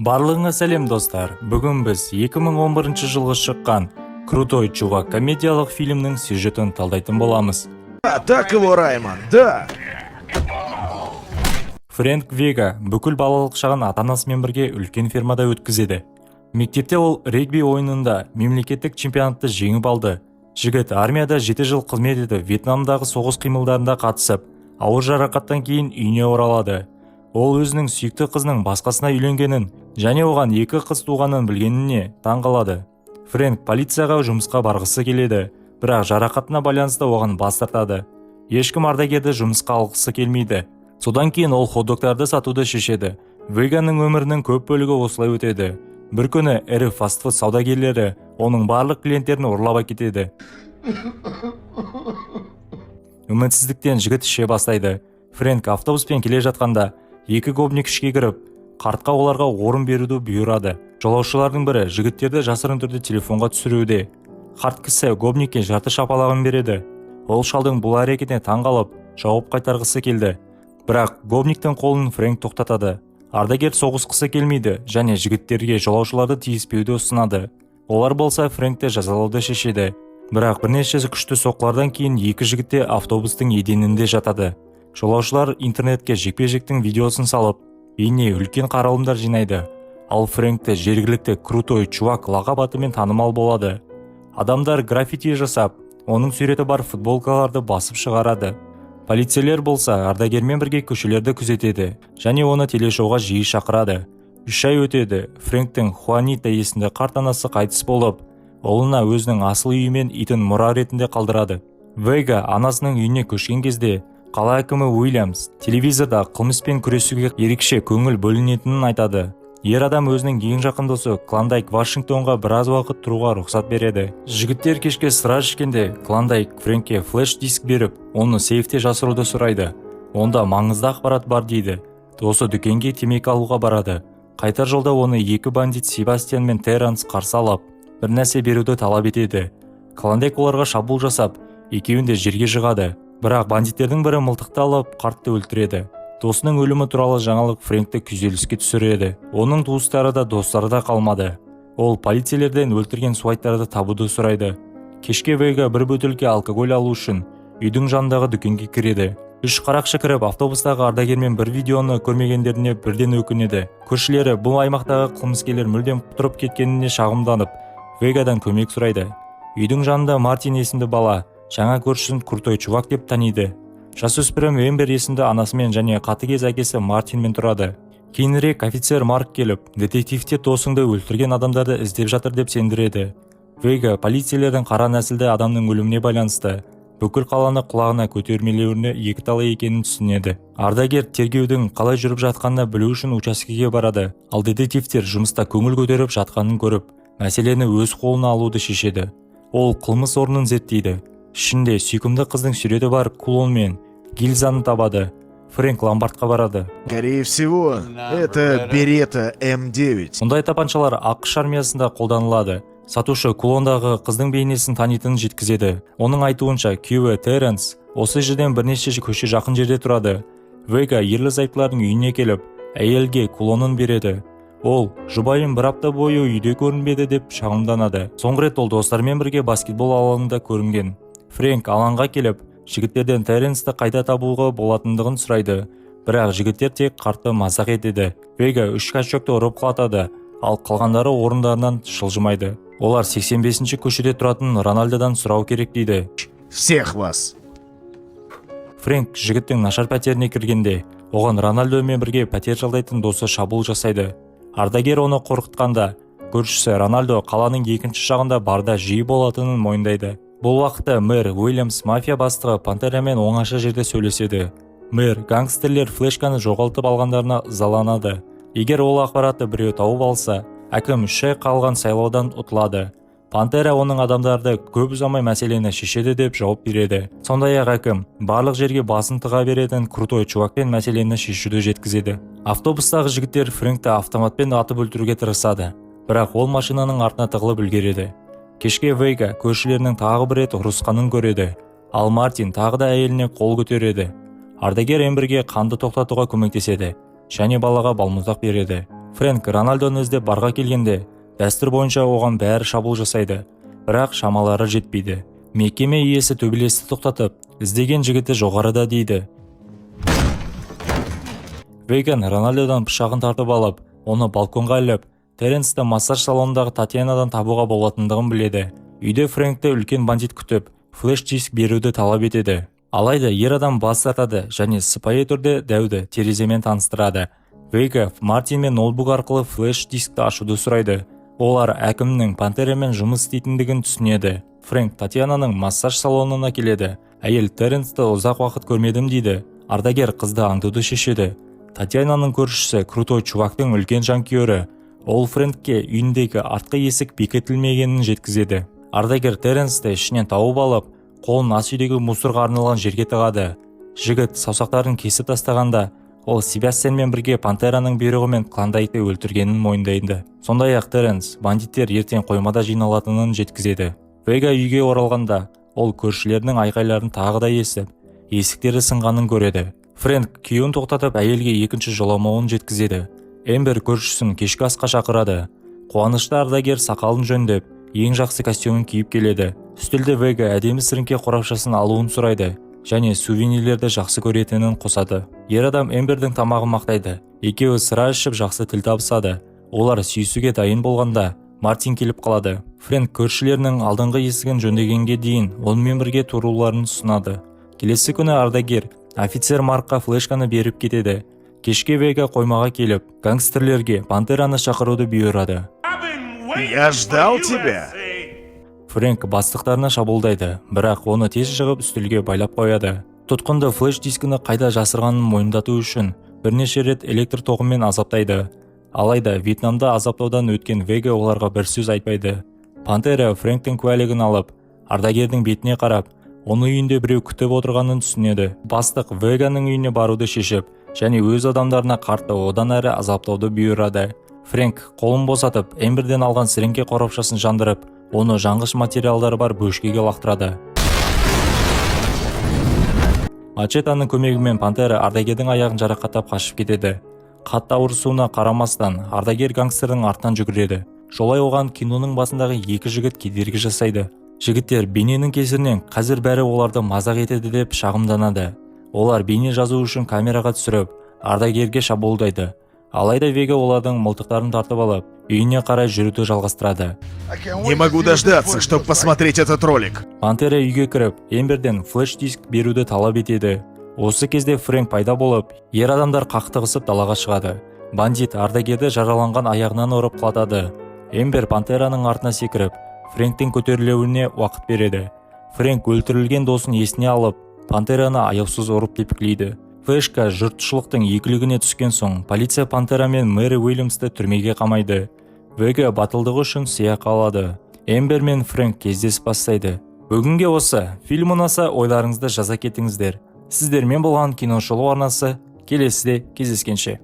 Барлығыңа сәлем достар. Бүгін біз 2011 жылғы шыққан «Крутой чувак» комедиялық фильмнің сюжетін талдайтын боламыз. Так его, Раймон, да! Фрэнк Вега бүкіл балалық шағын ата-анасымен бірге үлкен фермада өткізеді. Мектепте ол регби ойынында мемлекеттік чемпионатты жеңіп алды. Жігіт армияда 7 жыл қызмет етіп, Вьетнамдағы соғыс қимылдарында қатысып, ауыр жарақаттан кейін үйіне оралады. Ол өзінің сүйікті қызының басқасына үйленгенін және оған 2 қыз туғанын білгеніне таңғалады. Фрэнк полицияға жұмысқа барғысы келеді, бірақ жарақатына байланысты оған бас тартады. Ешкім ардагерді жұмысқа алғысы келмейді. Содан кейін ол хот-догтарды сатуды шешеді. Веганың өмірінің көп бөлігі осылай өтеді. Бір күні ірі фастфуд саудагерлері оның барлық клиенттерін ұрлап әкетеді. Үмітсіздіктен жігіт іше бастайды. Фрэнк автобуспен келе жатқанда 2 гопник ішке кіріп, қартқа оларға орын беруді бұйырады. Жолаушылардың бірі жігіттерді жасырын түрде телефонға түсіруде. Қарт кісі гопникке жарты шапалағын береді. Ол шалдың бұл әрекетіне таңғалып, жауап қайтарғысы келді. Бірақ гопниктің қолын Фрэнк тоқтатады. Ардагер соғысқысы келмейді және жігіттерге жолаушыларды тиіспеуді ұсынады. Олар болса Фрэнкті жазалауды шешеді. Бірақ бірнеше күшті соққылардан кейін 2 жігітте автобустың еденінде жатады. Жолаушылар интернетке жекпе-жектің видеосын салып, бейне үлкен қаралымдар жинайды. Ал Фрэнкті жергілікті «Крутой чувак» лақап атымен танымал болады. Адамдар граффити жасап, оның суреті бар футболкаларды басып шығарады. Полицейлер болса ардагермен бірге көшелерді күзетеді және оны телешоуға жиі шақырады. 3 ай өтеді. Фрэнктің Хуанита есімді қарт анасы қайтыс болып, ұлына өзінің асыл үйі мен итін мұра ретінде қалдырады. Вега анасының үйіне көшкен кезде қала әкімі Уильямс телевизорда қылмыспен күресуге ерекше көңіл бөлінетінін айтады. Ер адам өзінің ең жақын досы Клондайк Вашингтонға біраз уақыт тұруға рұқсат береді. Жігіттер кешке сыра ішкенде Клондайк Фрэнкке флеш-диск беріп, оны сейфте жасыруды сұрайды. Онда маңызды ақпарат бар дейді. Досы дүкенге темекі алуға барады. Қайтар жолда оны 2 бандит Себастьян мен Терранс қарсы алып, бір нәрсе беруді талап етеді. Клондайк оларға шабуыл жасап, екеуін де жерге жығады. Бірақ бандиттердің бірі мылтықты алып, қартты өлтіреді. Досының өлімі туралы жаңалық Фрэнкті күйзеліске түсіреді. Оның туыстары да достары да қалмады. Ол полицейлерден өлтірген суайттарды табуды сұрайды. Кешке Вега бір бөтелке алкоголь алу үшін үйдің жанындағы дүкенге кіреді. 3 қарақшы кіріп автобустағы ардагермен бір видеоны көрмегендеріне бірден өкінеді. Көршілері бұл аймақтағы қылмыскерлер мүлдем құтырып кеткеніне шағымданып, Вегадан көмек сұрайды. Үйдің жанында Мартин есімді бала жаңа көршісін «Крутой чувак» деп таниды. Жасөспірім Эмбер есімді анасымен және қатыгез әкесі Мартинмен тұрады. Кейінірек офицер Марк келіп, детективте досыңды өлтірген адамдарды іздеп жатыр деп сендіреді. Вега полицейлердің қара нәсілді адамның өліміне байланысты бүкіл қаланы құлағына көтермелеуіне екіталай екенін түсінеді. Ардагер тергеудің қалай жүріп жатқанына білу үшін учаскеге барады. Ал детективтер жұмыста көңіл көтеріп жатқанын көріп, мәселені өз қолына алуды шешеді. Ол қылмыс орнын зерттейді. Ішінде сүйкімді қыздың суреті бар кулон мен гильзаны табады. Фрэнк ломбардқа барады. Скорее всего, это Беретта М9. Мұндай тапаншалар ақш армиясында қолданылады. Сатушы кулондағы қыздың бейнесін танитынын жеткізеді. Оның айтуынша күйеуі Терранс осы жерден бірнеше көше жақын жерде тұрады. Вега ерлі-зайыптылардың үйіне келіп, әйелге кулонын береді. Ол жұбайым бір апта бойы үйде көрінбеді деп шағымданады. Соңғы рет ол достарымен бірге баскетбол алаңында көрінген. Фрэнк алаңға келіп, жігіттерден Терренсті қайда табуға болатындығын сұрайды. Бірақ жігіттер тек қартты мазақ етеді. Вега 3 качокты ұрып құлатады, ал қалғандары орындарынан жылжымайды. Олар 85-ші көшеде тұратын Рональдодан сұрау керек дейді. Всех вас! Фрэнк жігіттің нашар пәтеріне кіргенде, оған Рональдомен бірге пәтер жалдайтын досы шабуыл жасайды. Ардагер оны қорқытқанда, көршісі Рональдо қаланың екінші жағында барда жиі болатынын мойындайды. Бұл уақытта мэр Уильямс мафия бастығы Пантерамен оңаша жерде сөйлеседі. Мэр гангстерлер флешканы жоғалтып алғандарына ызаланады. Егер ол ақпаратты біреу тауып алса, әкім 3 ай қалған сайлаудан ұтылады. Пантера оның адамдарды көп ұзамай мәселені шешеді деп жауап береді. Сондай-ақ әкім барлық жерге басын тыға беретін «Крутой чувакпен» мәселені шешуді жеткізеді. Автобустағы жігіттер Фрэнкті автоматпен атып өлтіруге тырысады, бірақ ол машинаның артына тығылып үлгереді. Кешке Вега көршілерінің тағы бір рет ұрысқанын көреді. Ал Мартин тағы да әйеліне қол көтереді. Ардагер Эмберге қанды тоқтатуға көмектеседі және балаға балмұздақ береді. Фрэнк Рональдоны іздеп барға келгенде, дәстүр бойынша оған бәрі шабуыл жасайды, бірақ шамалары жетпейді. Мекеме иесі төбелесті тоқтатып, іздеген жігіті жоғарыда дейді. Вейган Рональдодан пышағын тартып алып, оны балконға іліп, Теренсті массаж салонындағы Татьянадан табуға болатындығын біледі. Үйде Фрэнкті үлкен бандит күтіп, флеш-диск беруді талап етеді. Алайда ер адам бас тартады және сыпайы түрде дәуді тереземен таныстырады. Вейга Мартин мен ноутбук арқылы флеш-дискті ашуды сұрайды. Олар әкімнің Пантерамен жұмыс істейтіндігін түсінеді. Фрэнк Татьянаның массаж салонына келеді. Әйел Теренсті ұзақ уақыт көрмедім дейді. Ардагер қызды аңдуды шешеді. Татьянаның көршісі крутой чувактың үлкен жанкүйері. Ол Фрэнкке үйіндегі артқы есік бекітілмегенін жеткізеді. Ардагер Теренсті ішінен тауып алып, қолын ас үйдегі мусорға арналған жерге тығады. Жігіт саусақтарын кесіп тастағанда, ол Себастьянмен бірге Пантераның бұйрығымен Клондайкті өлтіргенін мойындайды. Сондай-ақ Теренс бандиттер ертең қоймада жиналатынын жеткізеді. Вейга үйге оралғанда, ол көршілерінің айқайларын тағы да естіп, есіктері сынғанын көреді. Фрэнк күйеуін тоқтатып әйелге екінші жоламауын жеткізеді. Эмбер көршісін кешкі асқа шақырады. Қуанышты ардагер сақалын жөндеп, ең жақсы костюмын киіп келеді. Үстелде Вейга әдемі сіріңке қорапшасын алуын сұрайды және сувенирлерді жақсы көретінін қосады. Ер адам Эмбердің тамағын мақтайды. Екеуі сыра ішіп жақсы тіл табысады. Олар сүйісуге дайын болғанда Мартин келіп қалады. Фрэнк көршілерінің алдыңғы есігін жөндегенге дейін онымен бірге тұруларын ұсынады. Келесі күні ардагер офицер Маркқа флешканы беріп кетеді. Кешке Вейга қоймаға келіп, гангстерлерге Пантераны шақыруды бұйырады. Я ждал тебя. Фрэнк бастықтарына шабуылдайды, бірақ оны тез шығып үстелге байлап қояды. Тұтқынды флеш-дискіні қайда жасырғанын мойындату үшін бірнеше рет электр тоғымен азаптайды. Алайда Вьетнамда азаптаудан өткен Вейга оларға бір сөз айтпайды. Пантера Фрэнктің куәлігін алып, ардагердің бетіне қарап, оны үйінде біреу күтіп отырғанын түсінеді. Бастық Вейганың үйіне баруды шешіп, және өз адамдарына қартты одан әрі азаптауды бұйырады. Фрэнк қолын босатып, Эмберден алған сіріңке қорапшасын жандырып, оны жанғыш материалдары бар бөшкеге лақтырады. Мачетаның көмегімен Пантера ардагердің аяғын жарақаттап қашып кетеді. Қатты ауырсуына қарамастан, ардагер гангстердің артынан жүгіреді. Жолай оған киноның басындағы екі жігіт кедергі жасайды. Жігіттер бейненің кесірінен қазір бәрі оларды мазақ етеді деп шағымданады. Олар бейне жазу үшін камераға түсіріп, ардагерге шабуылдайды. Алайда Вейга олардың мылтықтарын тартып алып, үйіне қарай жүруді жалғастырады. Не могу дождаться, чтобы посмотреть этот ролик. Пантера үйге кіріп, Эмберден флеш-диск беруді талап етеді. Осы кезде Фрэнк пайда болып, ер адамдар қақтығысып далаға шығады. Бандит ардагерді жараланған аяғынан ұрып құлатады. Эмбер Пантераның артына секіріп, Фрэнктің көтерілуіне уақыт береді. Фрэнк өлтірілген досын есіне алып, Пантераны аяусыз ұрып тепкілейді. Флешка жұртшылықтың екілігіне түскен соң, полиция Пантера мен Мэри Уильямсты түрмеге қамайды. Вейга батылдығы үшін сыйақы алады. Эмбер мен Фрэнк кездесіп бастайды. Бүгінге осы. Фильм ұнаса ойларыңызды жаза кетіңіздер. Сіздермен болған киношолу арнасы. Келесіде кездескенше.